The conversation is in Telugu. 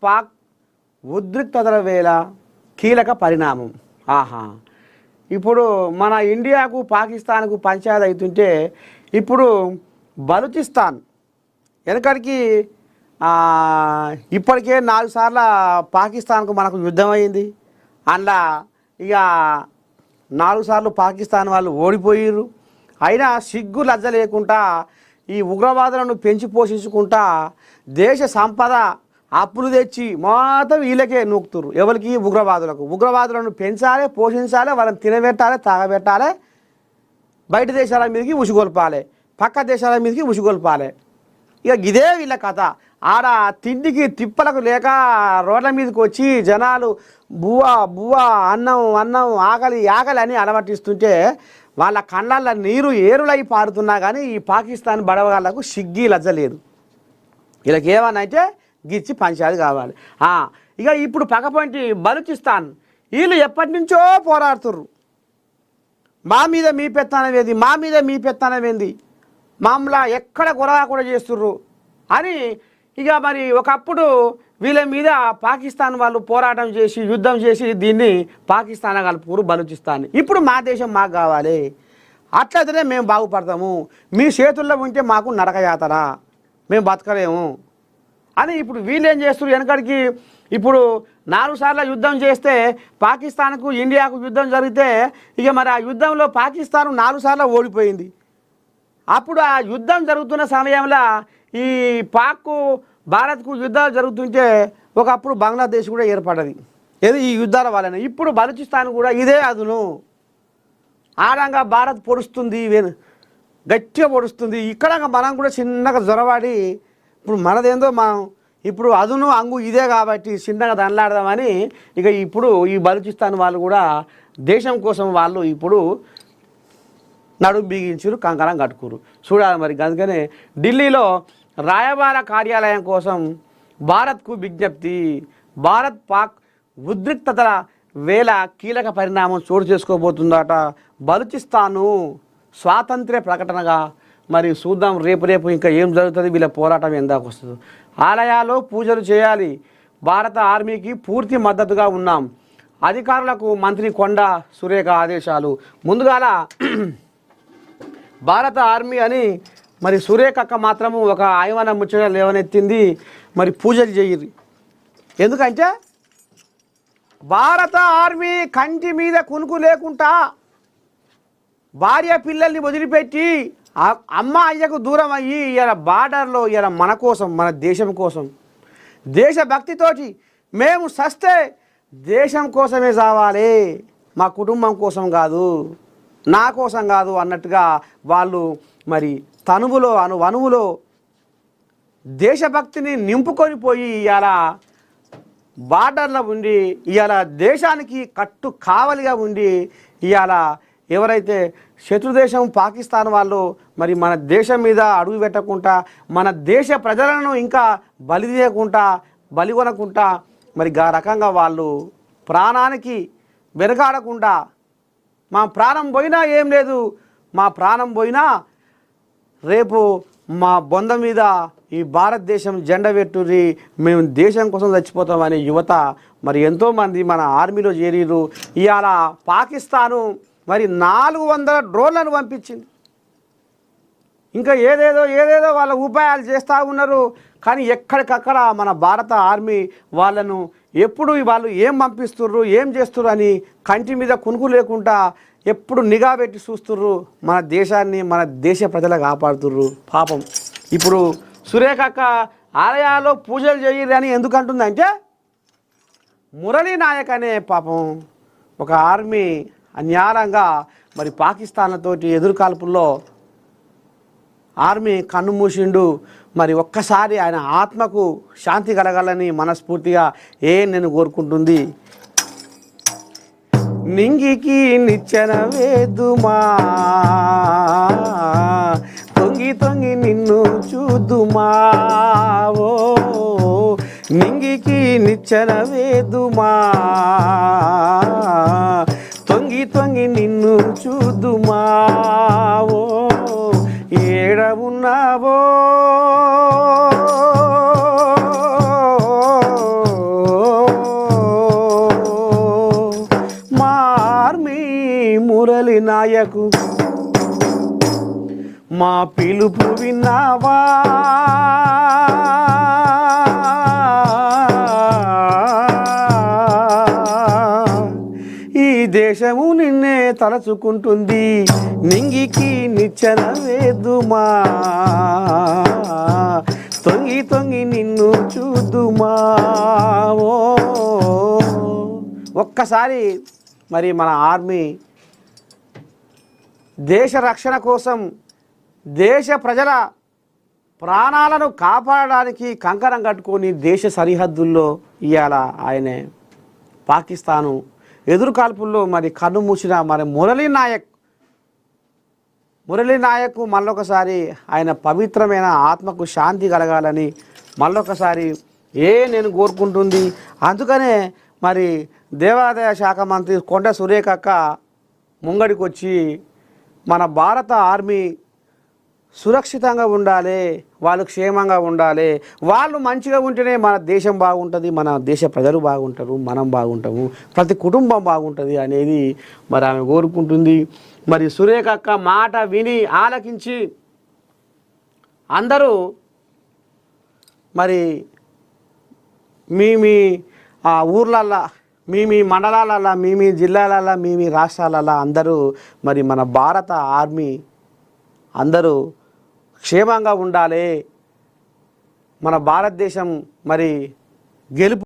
పాక్ ఉద్రిక్తతల వేళ కీలక పరిణామం. ఇప్పుడు మన ఇండియాకు పాకిస్తాన్కు పంచాయతీ అవుతుంటే ఇప్పుడు బలూచిస్తాన్ వెనకడికి ఇప్పటికే 4 సార్లు పాకిస్తాన్కు మనకు యుద్ధం అయింది. అందులో ఇక 4 సార్లు పాకిస్తాన్ వాళ్ళు ఓడిపోయారు. అయినా సిగ్గు లజ్జ లేకుండా ఈ ఉగ్రవాదులను పెంచి పోషించుకుంటా దేశ సంపద అప్పులు తెచ్చి మొత్తం వీళ్ళకే నూకుతురు. ఎవరికి? ఉగ్రవాదులను పెంచాలి, పోషించాలి, వాళ్ళని తినబెట్టాలి, తాగబెట్టాలి, బయట దేశాల మీదకి ఉసిగొల్పాలి, పక్క దేశాల మీదకి ఉసిగొల్పాలి. ఇక ఇదే వీళ్ళ కథ. ఆడ తిండికి తిప్పలకు లేక రోడ్ల మీదకి వచ్చి జనాలు బువ్వా అన్నం ఆకలి అని అలవాటిస్తుంటే వాళ్ళ కళ్ళల్లో నీరు ఏరులై పారుతున్నా కానీ ఈ పాకిస్తాన్ బడవగాళ్లకు సిగ్గి లజ్జ లేదు. వీళ్ళకి ఏమన్నా అయితే గిచ్చి పంచాది కావాలి. ఇక ఇప్పుడు పక్కపొంటి బలూచిస్తాన్ వీళ్ళు ఎప్పటి నుంచో పోరాడుతుర్రు. మా మీద మీ పెత్తనం ఏంది, మామూలు ఎక్కడ గొడవ కూడా చేస్తుర్రు అని ఇక మరి ఒకప్పుడు వీళ్ళ మీద పాకిస్తాన్ వాళ్ళు పోరాటం చేసి యుద్ధం చేసి దీన్ని పాకిస్తాన్ కలుపుకురు బలూచిస్తాన్. ఇప్పుడు మా దేశం మాకు కావాలి, అట్లయితేనే మేము బాగుపడతాము, మీ చేతుల్లో ఉంటే మాకు నరకయాతన, మేము బతకలేము అని ఇప్పుడు వీళ్ళు ఏం చేస్తారు? వెనకడికి ఇప్పుడు 4 సార్లు యుద్ధం చేస్తే పాకిస్తాన్కు ఇండియాకు యుద్ధం జరిగితే ఇక మరి ఆ యుద్ధంలో పాకిస్తాన్ 4 సార్లు ఓడిపోయింది. అప్పుడు ఆ యుద్ధం జరుగుతున్న సమయంలో ఈ పాక్కు భారత్కు యుద్ధాలు జరుగుతుంటే ఒకప్పుడు బంగ్లాదేశ్ కూడా ఏర్పడ్డది. ఏది ఈ యుద్ధాల వలన. ఇప్పుడు బలూచిస్తాన్ కూడా ఇదే అదును ఆడంగా భారత్ పొడుస్తుంది, గట్టిగా పొడుస్తుంది. ఇక్కడ మనం కూడా చిన్నగా జ్వరవాడి ఇప్పుడు మనదేందో మనం ఇప్పుడు అదును అంగు ఇదే కాబట్టి చిన్నగా దండలాడదామని ఇక ఇప్పుడు ఈ బలూచిస్తాన్ వాళ్ళు కూడా దేశం కోసం వాళ్ళు ఇప్పుడు నడుము బిగించురు, కంకణం కట్టుకురు. చూడాలి మరి. అందుకనే ఢిల్లీలో రాయబార కార్యాలయం కోసం భారత్కు విజ్ఞప్తి. భారత్ పాక్ ఉద్రిక్తతల వేళ కీలక పరిణామం చోటు చేసుకోబోతుందట. బలూచిస్తాను స్వాతంత్ర్య ప్రకటనగా మరి చూద్దాం రేపు ఇంకా ఏం జరుగుతుంది, వీళ్ళ పోరాటం ఎందాకు వస్తుంది. ఆలయాల్లో పూజలు చేయాలి, భారత ఆర్మీకి పూర్తి మద్దతుగా ఉన్నాం, అధికారులకు మంత్రి కొండా సురేఖ ఆదేశాలు. ముందుగాల భారత ఆర్మీ అని మరి సురేఖక్క మాత్రము ఒక ఆయవన ముచ్చట లేవనెత్తింది. మరి పూజలు చేయరు. ఎందుకంటే భారత ఆర్మీ కంటి మీద కునుకు లేకుండా భార్య పిల్లల్ని వదిలిపెట్టి అమ్మ అయ్యకు దూరం అయ్యి ఇలా బార్డర్లో ఇలా మన కోసం, మన దేశం కోసం దేశభక్తితోటి మేము సస్తే దేశం కోసమే చావాలి, మా కుటుంబం కోసం కాదు, నా కోసం కాదు అన్నట్టుగా వాళ్ళు మరి తనువులో అణువణువులో దేశభక్తిని నింపుకొని పోయి ఇవాళ బార్డర్లో ఉండి ఇవాళ దేశానికి కట్టు కావలిగా ఉండి ఇవాళ ఎవరైతే శత్రుదేశం పాకిస్తాన్ వాళ్ళు మరి మన దేశం మీద అడుగు పెట్టకుండా మన దేశ ప్రజలను ఇంకా బలి తీయకుండా బలిగొనకుండా మరి ఆ రకంగా వాళ్ళు ప్రాణానికి వెనకాడకుండా మా ప్రాణం పోయినా ఏం లేదు, మా ప్రాణం పోయినా రేపు మా బొంద మీద ఈ భారతదేశం జెండా పెట్టుర్రి, మేము దేశం కోసం చచ్చిపోతామని యువత మరి ఎంతోమంది మన ఆర్మీలో చేరిరు. ఇవాళ పాకిస్తాను మరి 400 డ్రోన్లను పంపించింది. ఇంకా ఏదేదో వాళ్ళ ఉపాయాలు చేస్తూ ఉన్నారు. కానీ ఎక్కడికక్కడ మన భారత ఆర్మీ వాళ్ళను ఎప్పుడు వాళ్ళు ఏం పంపిస్తుర్రు, ఏం చేస్తుర్రు అని కంటి మీద కునుకు లేకుండా ఎప్పుడు నిఘా పెట్టి చూస్తుర్రు. మన దేశాన్ని, మన దేశ ప్రజలు కాపాడుతుర్రు. పాపం ఇప్పుడు సురేఖక్క ఆలయాల్లో పూజలు చేయరు అని ఎందుకంటుందంటే మురళీ నాయక్ అనే పాపం ఒక ఆర్మీ అన్యాయంగా మరి పాకిస్తాన్లతోటి ఎదురుకాల్పుల్లో ఆర్మీ కన్ను మూసిండు. మరి ఒక్కసారి ఆయన ఆత్మకు శాంతి కలగాలని మనస్ఫూర్తిగా నేను కోరుకుంటుంది. నింగికి నిచ్చెన వేదుమా, తొంగి తొంగి నిన్ను చూదుమా, ఓ నింగికి నిచ్చెన వేదుమా, తొంగి తొంగి నిన్ను చూదుమా, ఓ ఏడ ఉన్నావో నాయకు మా పిలుపు విన్నావా ఈ దేశము నిన్నే తలచుకుంటుంది నింగికి నిచ్చెన వేద్దుమా తొంగి తొంగి నిన్ను చూద్దుమా ఓ ఒక్కసారి మరి మన ఆర్మీ దేశ రక్షణ కోసం దేశ ప్రజల ప్రాణాలను కాపాడడానికి కంకణం కట్టుకొని దేశ సరిహద్దుల్లో ఇవాళ ఆయనే పాకిస్తాను ఎదురుకాల్పుల్లో మరి కన్ను మూసిన మరి మురళీ నాయక్ మళ్ళొకసారి ఆయన పవిత్రమైన ఆత్మకు శాంతి కలగాలని మళ్ళొకసారి నేను కోరుకుంటుంది. అందుకనే మరి దేవాదాయ శాఖ మంత్రి కొండ సురేఖక్క ముంగడికి వచ్చి మన భారత ఆర్మీ సురక్షితంగా ఉండాలి, వాళ్ళు క్షేమంగా ఉండాలి, వాళ్ళు మంచిగా ఉంటేనే మన దేశం బాగుంటుంది, మన దేశ ప్రజలు బాగుంటారు, మనం బాగుంటాము, ప్రతి కుటుంబం బాగుంటుంది అనేది మరి ఆమె కోరుకుంటుంది. మరి సురేఖక్క మాట విని ఆలకించి అందరూ మరి మీ ఊర్లల్లో మీ మండలాలల్లో మీ జిల్లాలల్లో మీ రాష్ట్రాలల్లో అందరూ మరి మన భారత ఆర్మీ అందరూ క్షేమంగా ఉండాలి, మన భారతదేశం మరి గెలుపు